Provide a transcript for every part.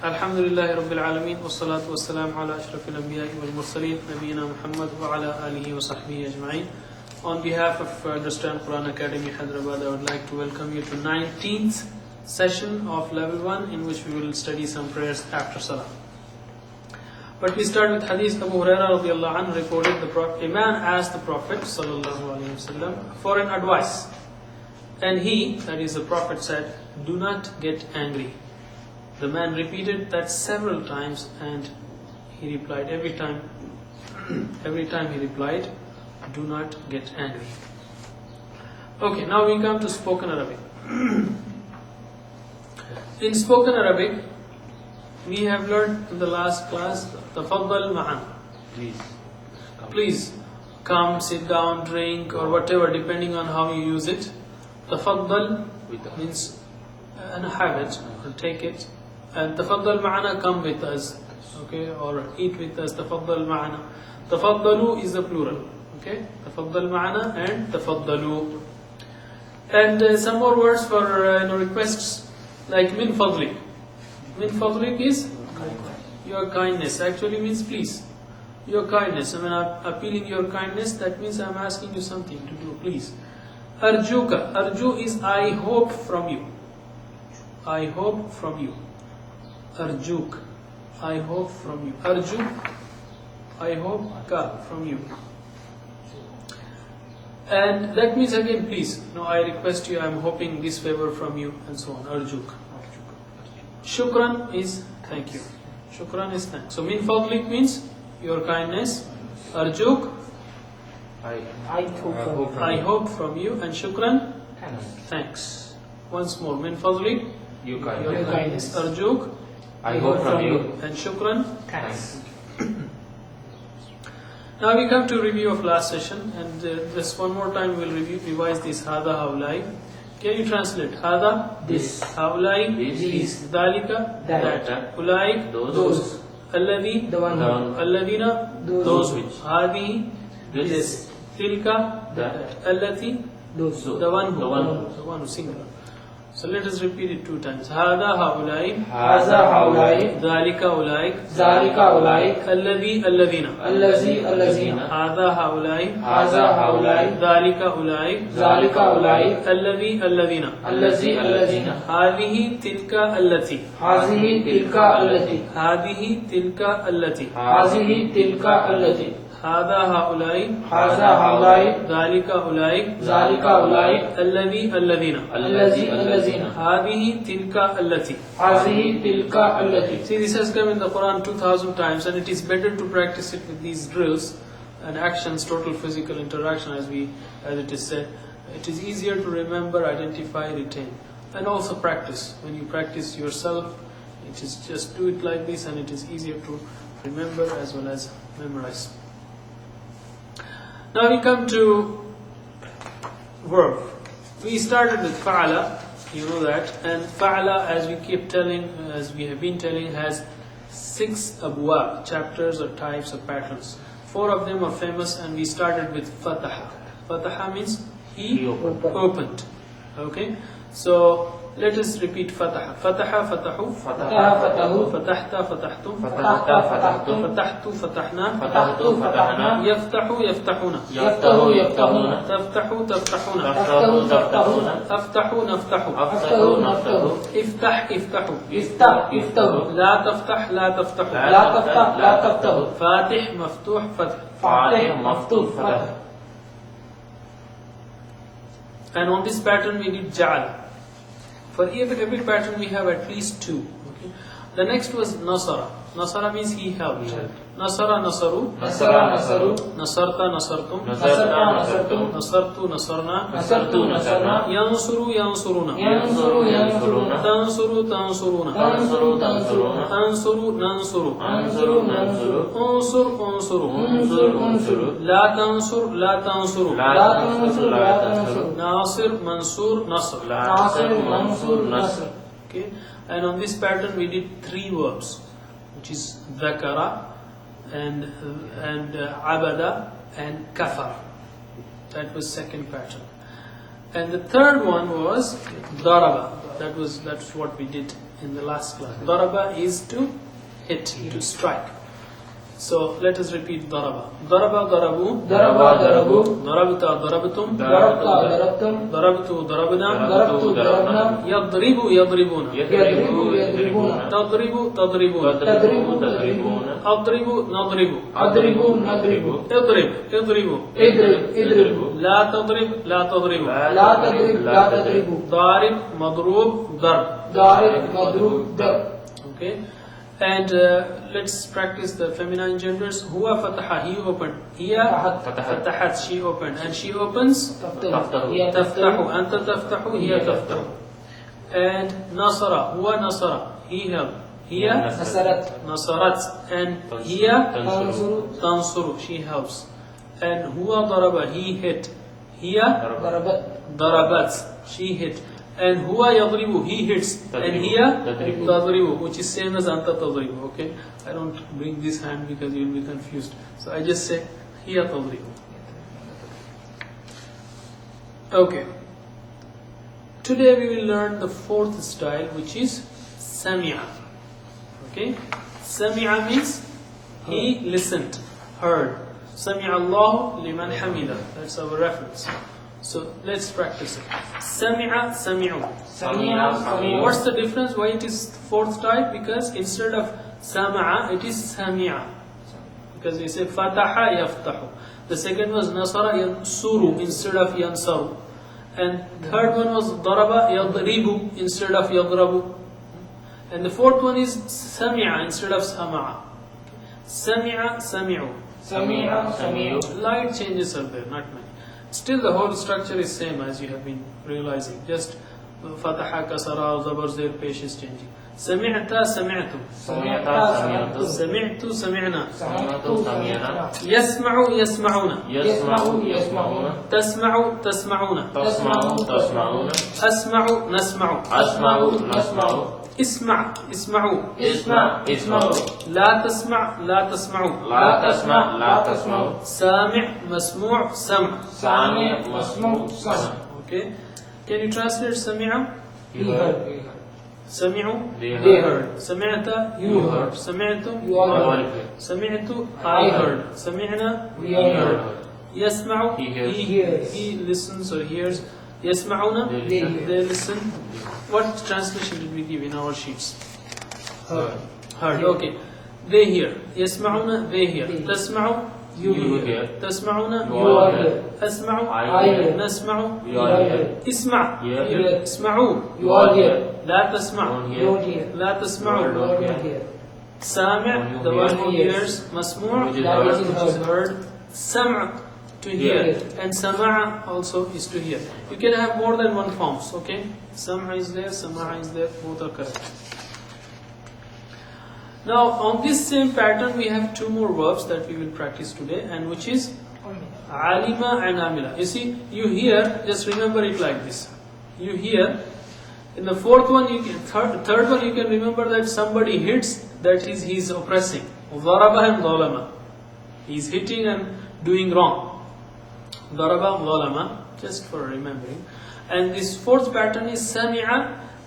Alhamdulillahi Rabbil Alameen, wassalatu wassalamu ala ashrafil anbiya'i wal mursaleen, nabiyyina Muhammad wa ala alihi wa sahbihi ajma'in. On behalf of Understand Quran Academy Hyderabad, I would like to welcome you to 19th session of level 1, in which we will study some prayers after Salah. But we start with Hadith. Abu Hurairah radiallahu anhu reported a man asked the Prophet sallallahu alaihi wasallam for an advice, and he, that is the Prophet, said, "Do not get angry." The man repeated that several times, and he replied every time he replied, "Do not get angry." Okay, now we come to spoken Arabic. In spoken Arabic, we have learned in the last class, tafaddal ma'an. Please come, sit down, drink, or whatever, depending on how you use it. Tafaddal means have it, or take it. And tafaddal ma'ana, come with us, okay, or eat with us. Tafaddal ma'ana. Tafaddalu is the plural, okay. Tafaddal ma'ana and tafaddalu. And some more words for requests, like min fadlik. Min fadlik is your kindness. Actually means please. Your kindness. I mean, I'm appealing your kindness. That means I'm asking you something to do. Please. Arjuka. Arju is I hope from you. I hope from you. Arjuk, I hope from you. Arjuk, I hope ka, from you. And that means again, please. No, I request you, I am hoping this favor from you, and so on. Arjuk. Shukran is thank you. Shukran is thanks. So min fadlik means your kindness. Arjuk, I hope from you. And shukran, thanks. Once more, min fadlik, your kindness. Arjuk, I hope from you. And shukran, thanks. Now we come to review of last session, and just one more time we'll revise this. Hada haulai. Can you translate? Hada, this. Haulai, these. Dalika, that. Ulai, those. Alladhi, the one. Alladina, those which. Hadi, this. Tilka, that. Allati, those. The one who, singular. So let us repeat it 2 times. Hada haulai. Haza haulai. Dhalika ulaik. Zalika ulaik. Alladhi alladhina. Allazi allazina. Hada haulai. Haza haulai. Dhalika ulaik. Zalika ulaik. Alladhi alladhina. Allazi allazina. Hadihi tilka allati. Hazihi tilka allati. Hadihi tilka allati. Hazihi tilka allati. Hada haulai. Haza haulai. Dhalika ulaik. Zalika ulaik. Alladhi alladhina. Allazi allazina. Hadihi tilka allati. Hazihi tilka allati. See, this has come in the Quran 2000 times, and it is better to practice it with these drills and actions, total physical interaction, as it is said. It is easier to remember, identify, retain, and also practice. When you practice yourself, it is just do it like this, and it is easier to remember as well as memorize. Now we come to verb. We started with fa'ala, you know that, and fa'ala, as we have been telling, has 6 abwab, chapters or types or patterns. 4 of them are famous, and we started with fataha. Fataha means he opened. Okay, so let us repeat fataha. Fataha, fatahu. Fataha, fatahu. Fatahta, fatahtum. Fatahta, fatahtum. Fatahtu, fatahna. Fatahtu, fatahna. Yaftahu, yaftahuna. Yaftahu, yaftahuna. Taftahu, taftahuna. Taftahu, taftahuna. Aftahu, naftahu. Aftahu, naftahu. Iftah, iftahu. Iftah, iftahu. La taftah, la taftahu. La taftah, la taftahu. Fatih, maftuh, fath. Fatih, maftuh, fatah. And on this pattern we did ja'al. For every pattern we have at least 2. Okay. The next was nasara. Nasara means he helped. Nasara, nasaru. Nasara, nasaru. Nasarta, nasartum. Nasarta, nasartum. Nasartu, nasarna. Nasartu, nasarna. Yansuru, yansuruna. Yansuru, yansuruna. Tansuru, tansuruna. Tansuru, tansuruna. Ansuru, nansuru. Ansuru, nansuru. Unsur, unsuru. Unsur, unsuru. La tansur, la tansuru. La tansur, la tansur. Nasir, mansur, nasr. Nasir, mansur, nasr. Okay, and on this pattern we did 3 verbs, which is dhakara and abada and kafar. That was second pattern. And the third one was daraba. That's what we did in the last class. Daraba is to hit, to strike. So let us repeat daraba. Daraba darabu. Daraba darabu. Darabta darabtum. Darabta darabtum. Darabtu darabna. Darabtu darabna. Yadribu yadribuna. Yadribu yadribuna. Tadribu tadribuna. Tadribu tadribuna. Adribu nadribu. Adribu nadribu. Idrib idribu. Idrib idribu. La tadrib la tadribu. La tadrib la tadribu. Darib madrub darb. Darib madrub darb. Okay. And let's practice the feminine genders. Huwa fataha, he opened. Hiya fatahat, she opened. And she opens. Taftahu. Taftahu, anta taftahu, hiya taftahu. And nasara, huwa nasara, he helped. Hiya Nasarat. nasarat. And hiya Tansuru. tansuru, she helps. And huwa daraba, he hit. Hiya Darabat. darabat, she hit. And huwa yadribu, he hits. And hiya Tadribu. tadribu, which is same as anta tadribu. Okay, I don't bring this hand because you will be confused. So I just say hiya tadribu. Okay. Today we will learn the fourth style, which is sami'a. Okay, sami'a means he listened, heard. Sami'a Allahu liman hamida. That's our reference. So let's practice it. Sami'a, sami'u. Sami'a, sami'u. What's the difference? Why it is fourth type? Because instead of sama'a, it is sami'a. Because we say fataha yaftahu. The second was nasara yansuru instead of yansaru. And third one was daraba yadribu instead of yadrabu. And the fourth one is sami'a instead of sama'a. Sami'a, sami'u. Sami'a, sami'u. Light changes are there, not many. Still the whole structure is same as you have been realizing. Just fataha, kasara, zabar, zair, pesh is changing. Sami'ta, sami'tu. Sami'ta, sami'tu. Sami'tu, sami'na. Sami'tu, sami'na. Yasma'u, yasma'una. Yasma'u, yasma'una. Tasma'u, tasma'una. Tasma'u, tasma'una. Asma'u, nasma'u. Asma'u, nasma'u. اسمع اسمعوا اسمع، اسمعوا. لا تسمع لا تسمعوا لا تسمع، لا تسمعوا. سامع مسموع سمع سامع، مسموع، سمع. Okay, can you translate سمع You heard. سمعوا They they heard. heard سمعت You heard. سمعتم You all all heard. سمعت I heard سمعنا We all heard. يسمع He hears. he listens or hears يسمعون They hear. they listen. What translation did we give in our sheets? Heard. Heard. Okay, they hear. يسمعون they hear. تسمع You hear. تسمعون You all hear. أسمع I hear. نسمع We all hear. اسمع Hear. اسمعوا You all hear. لا تسمع Don't hear. Don't hear. لا تسمعوا Don't Don't hear. سامع the one who hears مسموع Which is that heard. which is heard سمع to hear Hear. and سمع also is to hear. You can have more than one forms. Okay, سمع is there, سمع is there, both are correct. Now on this same pattern we have two more verbs that we will practice today, and which is alima and amila. You see, you hear, just remember it like this. You hear. In the fourth one, third one, you can remember that somebody hits, that is, he is oppressing. Daraba and dhalama. He is hitting and doing wrong. Daraba, dhalama, just for remembering. And this fourth pattern is sami'a,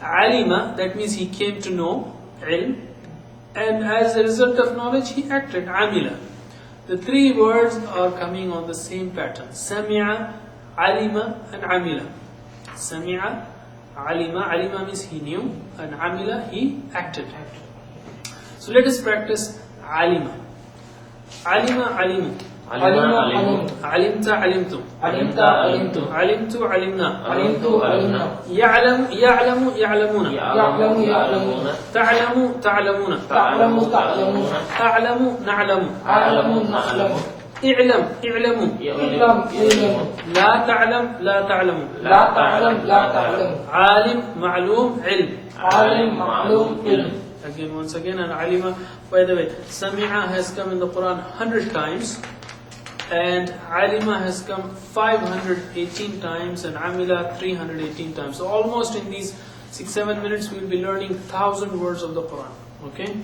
alima, that means he came to know, ilm. And as a result of knowledge, he acted, amila. The three words are coming on the same pattern. Sami'a, alima, and amila. Sami'a, alima, alima means he knew, and amila, he acted. So let us practice alima. Alima, alimu. Alima, alimu. Alimta, alimtum. Alimta, alimtum. Alimtu, alimna. Alimtu, alimna. Ya'lamu, ya'lamu, ya'lamuna. Ya'lamu, ya'lamuna. Ta'lamu, ta'lamuna. Ta'lamu, ta'lamuna. A'lamu, na'lamu. A'lamu, na'lamu. i'lam, i'lamu. I'lam, i'lamu. لا تعلم, لا تعلم. لا تعلم، لا تعلم. عالم, معلوم, علم. عالم، معلوم، علم. Again, once again, and alima. By the way, sami'a has come in the Quran 100 times, and alima has come 518 times, and amila 318 times. So almost in these 6-7 minutes, we will be learning 1,000 words of the Quran. Okay,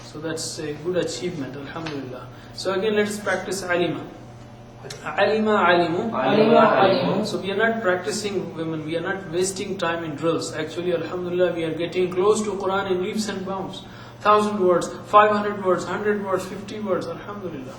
so that's a good achievement, alhamdulillah. So again, let us practice alima. Alima alimu. Alima alimu. So we are not practicing women, we are not wasting time in drills. Actually, alhamdulillah, we are getting close to Quran in leaps and bounds. 1,000 words, 500 words, 100 words, 50 words, alhamdulillah.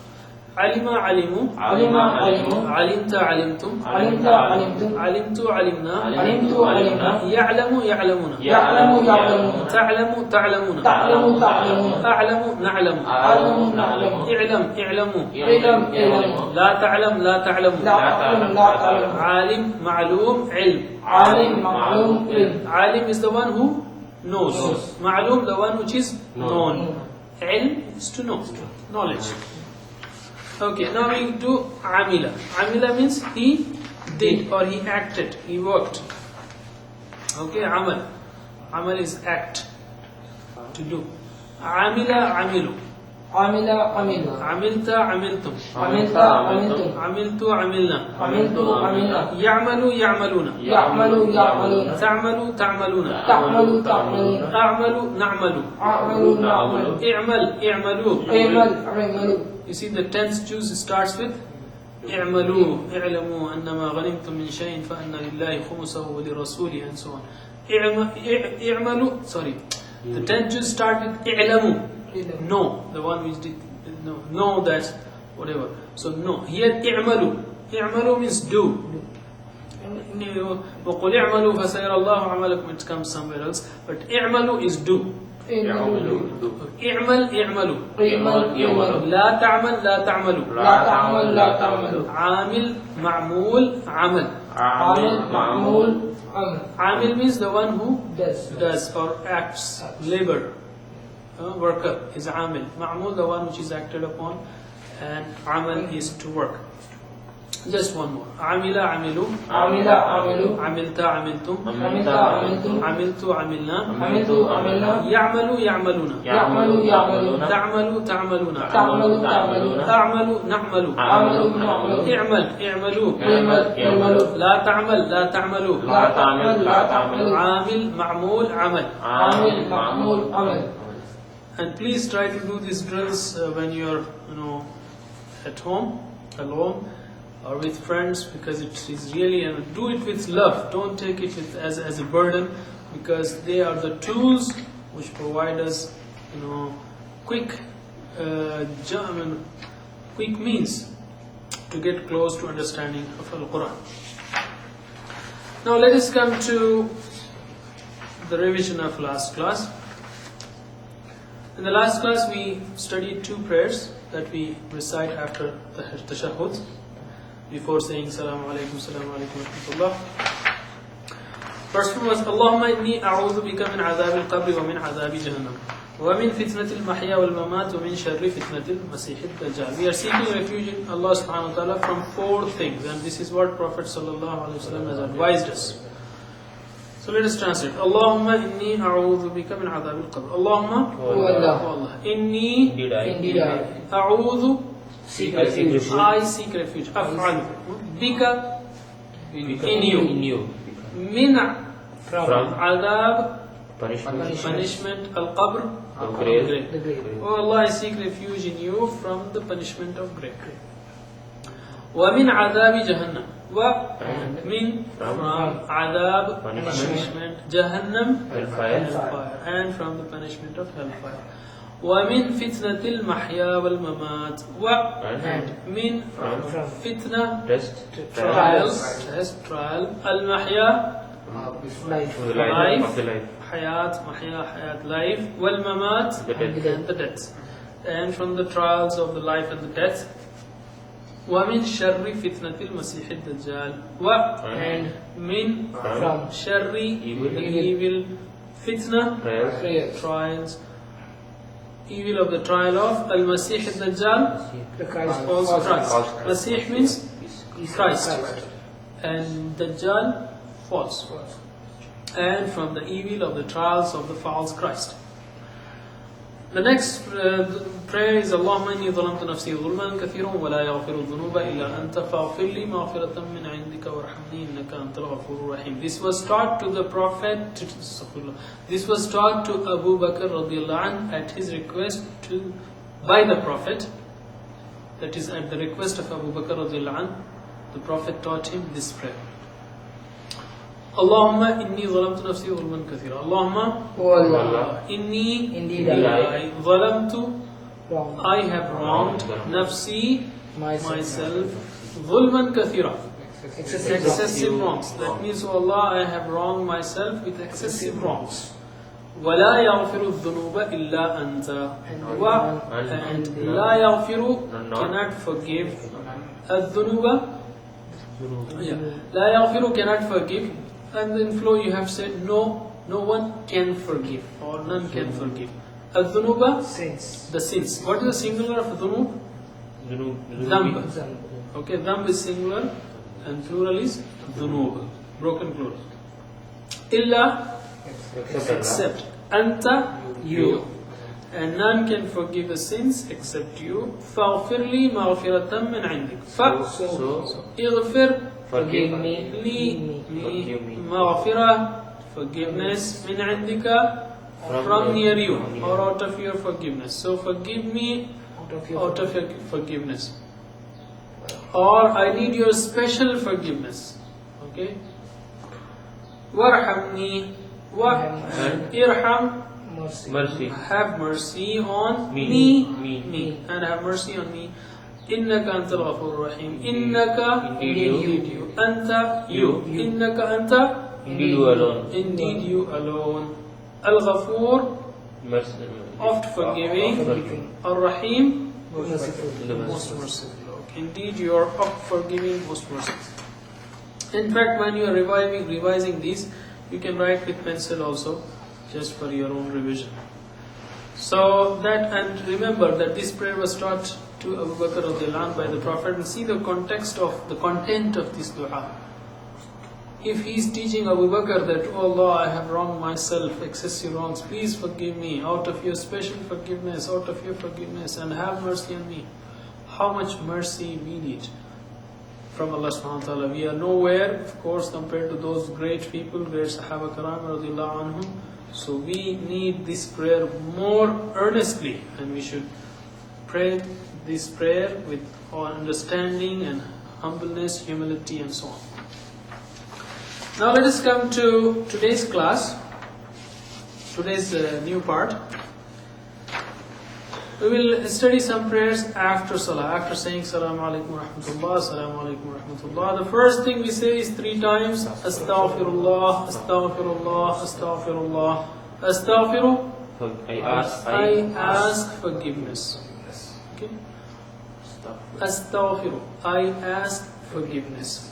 Alima alimu. Alima alimu. Alimta alimtum. Alimta alimtum. Alimtu alimna. Alimtu alimna. Ya'lamu ya'lamuna. Ya'lamu ya'lamuna. Ta'lamu ta'lamuna. Ta'lamu ta'lamuna. A'lamu na'lamu. A'lamu na'lamu. i'lam i'lamu. Ilam ilamu. La ta'lam la ta'lamu. La ta'lam la ta'lamu. Alim ma'lum ilm. Alim ma'lum ilm. Alim is the one who knows. Ma'lum the one which is known. Ilm is to know, knowledge. Okay, now we do amila. Amila means he did or he acted, he worked. Okay, amal. Amal is act, to do. Amila amilu. Amila amilu. Amilta amiltum. Amilta amiltum. Amiltu amilna. Amiltu amilna. Ya'malu ya'maluna. Ya'malu ya'maluna. Ta'malu ta'maluna. Ta'malu ta'maluna. A'malu na'malu. A'malu na'malu. I'mal i'malu. Imal imalu. You see the tense juice starts with اعملوا اعلموا أنما غنمتم من شيء فأن لله خمسه ولرسوله and so on. اعملوا sorry. The tense juice start with اعلموا. No, the one which did know that whatever. So no. Here اعملوا. اعملوا means do. وقل اعملوا فسيرى الله عملكم. It comes somewhere else. But اعملوا is do. اعمل اعملوا. لا تعمل لا تعملوا. لا تعمل لا تعملوا. عامل معمول عمل. عامل معمول عمل. عامل means the one who Does. does or acts, labor. Worker is عامل. معمول the one which is acted upon, and عمل is to work. Just one more. عمل عملوا. عمل عملوا. عملت عملتم. عملت عملتم. عملت عملنا. عملت عملنا. يعمل يعملون. يعمل يعملون. تعمل تعملون. تعمل تعملون. أعمل نعمل. أعمل نعمل. اعمل اعملوا. اعمل اعملوا. لا تعمل لا تعملوا. لا تعمل لا تعملوا. عامل معمول عمل. عامل معمول عمل. And please try to do these drills when you're at home, alone, or with friends, because it is really, and do it with love. Don't take it as a burden, because they are the tools which provide us, quick quick means to get close to understanding of Al-Quran. Now let us come to the revision of last class. In the last class we studied two prayers that we recite after the tashahhud, before saying Assalamu alaikum, Assalamu alaikum wa rahmatullah. First one was Allahumma inni a'udhu bika min adhab al-qabr wa min adhab jahannam wa min fitnat al-mahya wal-mamat wa min sharri fitnat al-masih al-dajjal. We are seeking refuge in Allah subhanahu wa ta'ala from four things, and this is what Prophet sallallahu alaihi wasallam has advised us. So let us translate. Allahumma inni a'udhu bika min adhab al-qabr. Allahumma Allah. Inni a'udhu. Seek refuge. I seek refuge. Af'al. Bika. In you. Min. From. Adhab. Punishment. Al-qabr. The grave. Oh Allah, I seek refuge in you from the punishment of grave. Wa min adhab jahannam. Wa min from adhab punishment. Jahannam. Hellfire. And from the punishment of hellfire. ومن فتنة المحيا والممات ومن فتنة trial المحيا life حياة محيا حياة life والممات and the death, and from the trials of the life and the death. ومن شر فتنة المسيح الدجال ومن شر evil فتنة trials, evil of the trial of Al-Masih al-Dajjal, false Christ. Masih means Christ, and Dajjal, false. And from the evil of the trials of the false Christ. The next prayer is Allahumma inni zalamtu nafsi zulman kathiran wa la yaghfiru dhunuba illa anta faghfir li maghfiratan min 'indika warhamni innaka antal ghafurur rahim. This was taught to the Prophet, this was taught to Abu Bakr radiyallahu anh at his request by the Prophet, that is at the request of Abu Bakr radhiyallahu anhu, the Prophet taught him this prayer. Allahumma inni zalamtu nafsi zulman kathira. Allahumma, O Allah, inni, indeed I zalamtu, wrong I have wronged nafsi, myself, zulman kathira, excessive wrongs. That means, O Allah, I have wronged myself with excessive wrongs. وَلَا يَغْفِرُ الذُّنُوبَ إِلَّا أَنْتَ. And لَا يَغْفِرُ cannot forgive. الذُّنُوبَ, لَا يَغْفِرُ cannot forgive. And in flow you have said no one can forgive or none can forgive. الذُّنُوبَ, sins. the sins. What is the singular of dhunub? Dhanb. Okay, dhanb is singular and plural is dhunub, broken plural. Illa, except. Anta, you. And none can forgive the sins except you. فَاغْفِرْ لِي مَغْفِرَةً مِّنْ عِنْدِكَ. So, اغْفِرْ forgive me, لي forgive me. مغفرة, forgiveness, من عندك, from near you or out of your forgiveness. So forgive me out of your forgiveness. Or I need your special forgiveness. Okay? وَارْحَمْنِي, irham, mercy. have mercy on Me. me, and have mercy on me. Innaka antal ghafurur rahim. Innaka, Indeed you. Anta, you. You. Innaka anta, Indeed you alone. indeed you alone. Al-Ghafur, Mercy. oft forgiving. Ar-Rahim, Merciful. most merciful. Indeed you are oft forgiving, most merciful. In fact, when you are revising these, you can write with pencil also, just for your own revision. So that, and remember that this prayer was taught to Abu Bakr radhiyallahu anhu by the Prophet, and see the context of the content of this dua. If he is teaching Abu Bakr that, oh Allah, I have wronged myself, excessive wrongs, please forgive me out of your special forgiveness, out of your forgiveness, and have mercy on me. How much mercy we need from Allah subhanahu wa ta'ala. We are nowhere, of course, compared to those great people, great Sahaba Karam radhiyallahu anhum. So we need this prayer more earnestly, and we should pray this prayer with understanding and humbleness, humility, and so on. Now let us come to today's class, today's new part. We will study some prayers after Salah, after saying Assalamu alaikum wa rahmatullah, Assalamu alaikum wa rahmatullah. The first thing we say is 3 times, Astaghfirullah, Astaghfirullah, Astaghfirullah, Astaghfiru. I ask forgiveness. Okay? Astaghfiru, I ask forgiveness.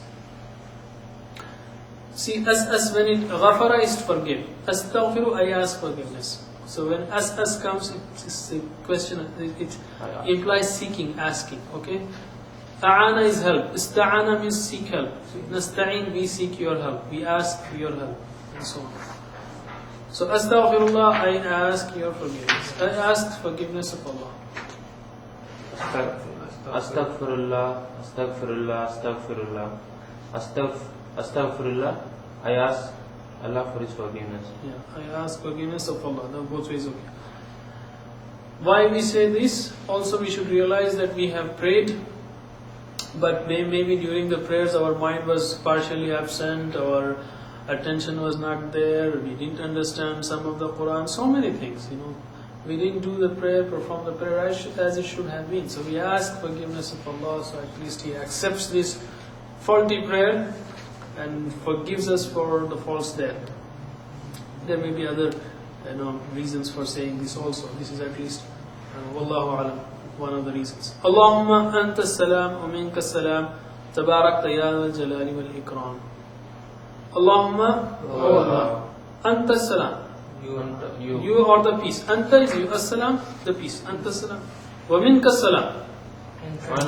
See, as when it ghafara is to forgive. Astaghfiru, I ask forgiveness. So when as comes, it's a question. It implies seeking, asking. Okay. A'ana is help. Ista'ana means seek help. Nasta'in, we seek your help. We ask for your help, and so on. So astaghfirullah, I ask your forgiveness. I ask forgiveness of Allah. Astaghfirullah, Astaghfirullah, Astaghfirullah, Astaghfirullah. I ask Allah for His forgiveness. Yeah, I ask forgiveness of Allah. Now both ways okay. Why we say this? Also we should realize that we have prayed, but maybe during the prayers our mind was partially absent, our attention was not there, we didn't understand some of the Quran, so many things, We didn't do the prayer, perform the prayer as it should have been. So we ask forgiveness of Allah, so at least He accepts this faulty prayer and forgives us for the faults there. There may be other reasons for saying this also. This is at least, Wallahu alam, one of the reasons. Allahumma anta salam wa minka salam, tabarakta ya wal jalali wal ikram. Allahumma, O Allah, anta salam. You are the peace. Anta is you. As-salam, the peace. Anta salam. Wa minka salam.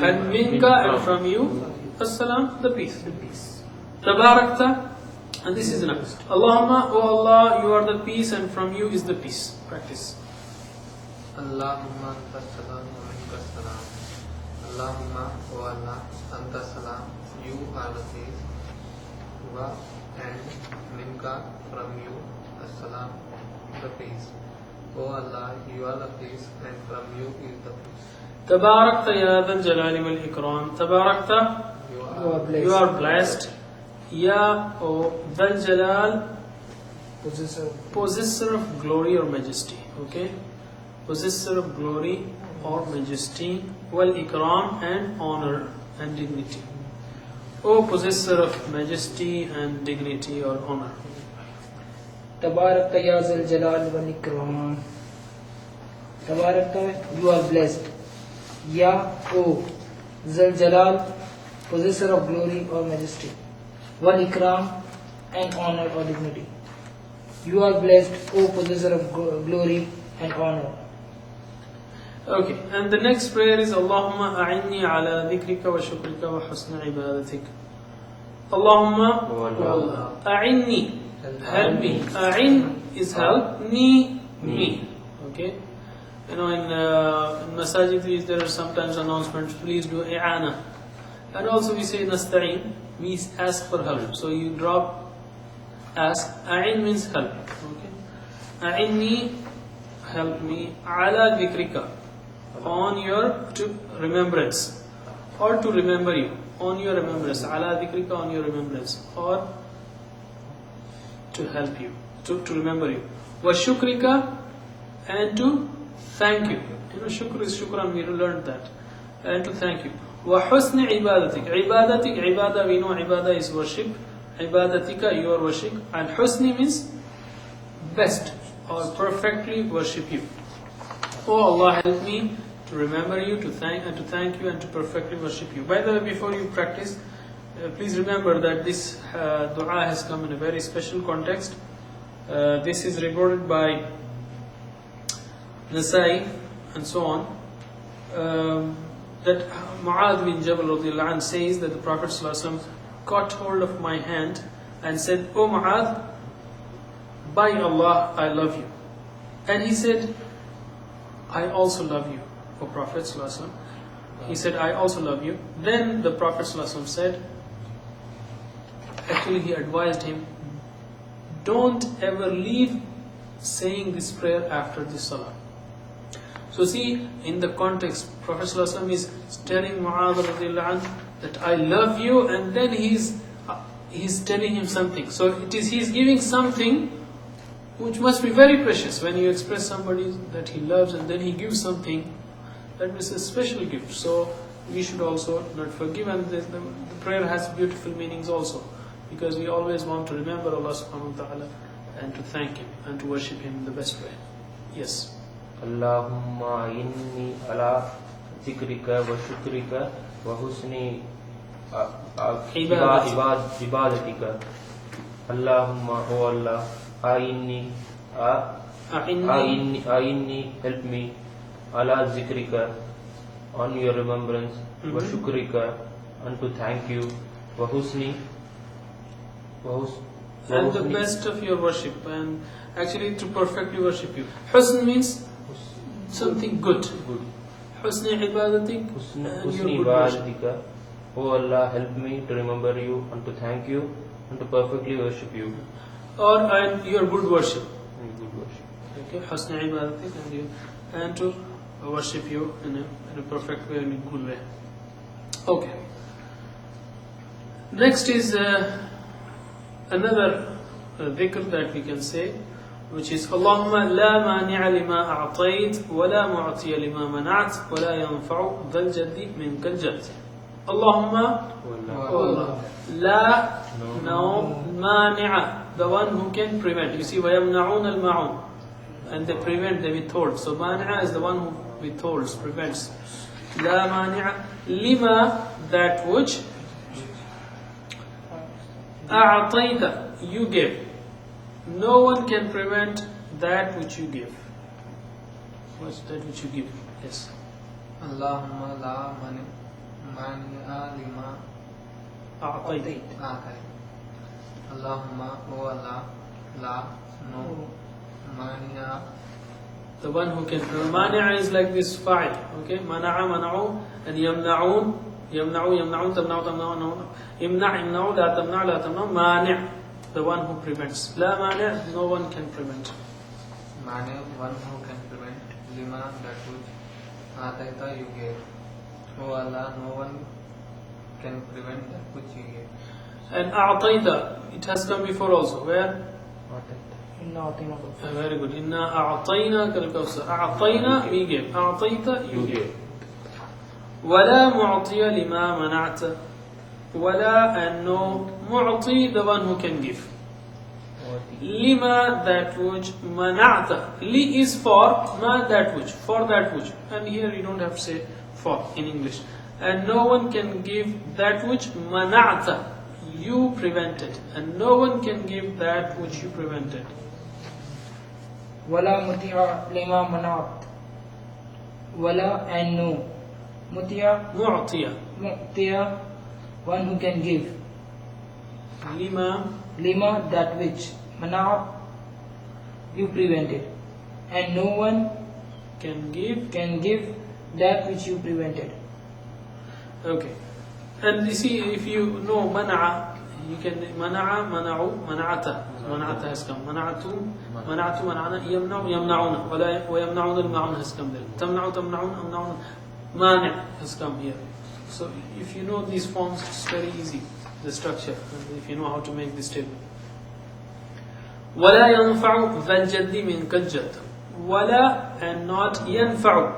And minka, and from you, as-salam, the peace. Tabarakta, and this is enough. Allahumma, O Allah, you are the peace, and from you is the peace. Practice. Allahumma anta salam wa minka salam. Allahumma, O Allah, anta salam, you are the peace. And minka, from you, as-salam, the peace. O Allah, you are the peace, and from you is the peace. تباركت يا ذا الجلال والإكرام. تباركت, you are blessed. Ya, O ذا الجلال, possessor of glory or majesty. Okay, possessor of glory or majesty. Wal ikram, and honor and dignity. O possessor of majesty and dignity or honor. Tabarakta ya zal jalal wal ikram. Tabarakta, you are blessed. Ya, O zal jalal, possessor of glory or majesty. Wal ikram, and honor or dignity. You are blessed, O possessor of glory and honor. Okay, and the next prayer is Allahumma a'inni ala dhikrika wa shukrika wa husni ibadatik. Allahumma, Allah. a'inni, help me. A'in is help, me. Okay, you know, in masajid there are sometimes announcements, please do i'ana. And also we say nasta'in, we ask for help. So you drop ask. A'in means help. Okay, a'inni, help me. Ala dhikrika, on your to remembrance, or to remember you, on your remembrance. Ala dhikrika, on your remembrance, or to help you, to remember you. Wa shukrika, and to thank you. You know, shukr is shukran, we learned that. And to thank you. Wa husni ibadatik. Ibadatik, ibadah, we know ibadah is worship. Ibadatika, your worship. And husni means best or perfectly worship you. Oh Allah, help me to remember you, to thank you, and to perfectly worship you. By the way, before you practice, please remember that this dua has come in a very special context. This is reported by Nasai and so on. That Mu'adh bin Jabal radiyallahu anhu says that the Prophet ﷺ caught hold of my hand and said, "O Mu'adh, by Allah, I love you." And he said, "I also love you, O Prophet ﷺ." He said, "I also love you." Then the Prophet ﷺ said, actually he advised him, don't ever leave saying this prayer after this salah. So see, in the context, Prophet ﷺ is telling Mu'adh radiyallahu anhu that I love you, and then he's telling him something. So he's giving something which must be very precious. When you express somebody that he loves and then he gives something, that is a special gift. So we should also not forgive, and the prayer has beautiful meanings also, because we always want to remember Allah subhanahu wa ta'ala and to thank Him and to worship Him in the best way. Yes. Allahumma inni ala zikrika wa shukrika wa husni ibadatika. Allahumma, O Allah, a'inni, help me, ala zikrika, on your remembrance, wa shukrika, and to thank you, wa husni, and the best of your worship, and actually to perfectly worship you. Husn means something good. Husni ibadatik, and your good worship. ibadatika. O Allah, help me to remember you and to thank you and to perfectly worship you. Or and your good worship. Good worship. Okay, husni ibadatik, and to worship you in a perfect way, in a good way. Okay. Next is another dhikr that we can say, which is Allahumma la mani'a lima a'tayt wa la mu'tiya lima mana'at wa la yanfa'u dhal jaddi minkal jadd. Allahumma, O Allah. la, no, mani'a, the one who can prevent. You see, وَيَمْنَعُونَ الْمَعُونَ, and they prevent, they withhold. So mani'a is the one who withholds, prevents. La mani'a lima, that which a'tayta, you give. No one can prevent that which you give. What's that which you give? Yes. Allahumma la mani'a lima a'tayta. a'tayt. Allahumma, O Allah, la, no, mani'a, The one who can prevent. Mani'a is like this fa'il. Okay? Mana'a, mana'u, and yamna'un. Yamna'u, yamna'un, tamna'u, tamna'u, imna' imna'u, la tamna' la tamna'u, mani', the one who prevents. La mani', no one can prevent. Mane, one who can prevent. Lima, that which Ataita you gave. O Allah, no one can prevent that which you gave. And a'tayta, it has come before also. Where? Inna atina Very good. Inna a'tayna kal-kawsar. A'tayna, we gave. A'tayta, you gave. ولا معطي لما منعت. ولا and no. معطي, the one who can give. Lima, that which. Mana'ta. Li is for. Ma, that which. For that which. And here you don't have to say for in English. And no one can give that which. Mana'ta. You prevented. And no one can give that which you prevented. Wala muti'a lima manat. Wala and no. Muti'a, Mu'tiya. mu'tiya, one who can give. Lima. Lima, that which. Manat, you prevented. And no one Can give. can give that which you prevented. Okay. And you see, if you know mana'a, you can mana'a, mana'u, mana'ata. Mana'ata has come. Mana'atu, mana'atu, mana'ana, yamna'u, yamna'una. Wa yamna'una al-ma'un has come there. Tamna'u, tamna'un, amna'una. Mani' has come here. So if you know these forms, it's very easy, the structure, if you know how to make this table. ولا ينفع ذا الجد منك الجد. ولا and not ينفع,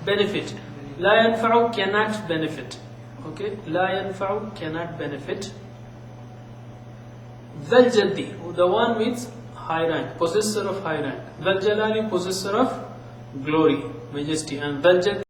benefit. لا ينفع, cannot benefit. Okay, لا ينفع, cannot benefit. ذا الجد, the one with high rank, possessor of high rank. ذا الجلال, possessor of glory, majesty. And ذا الجد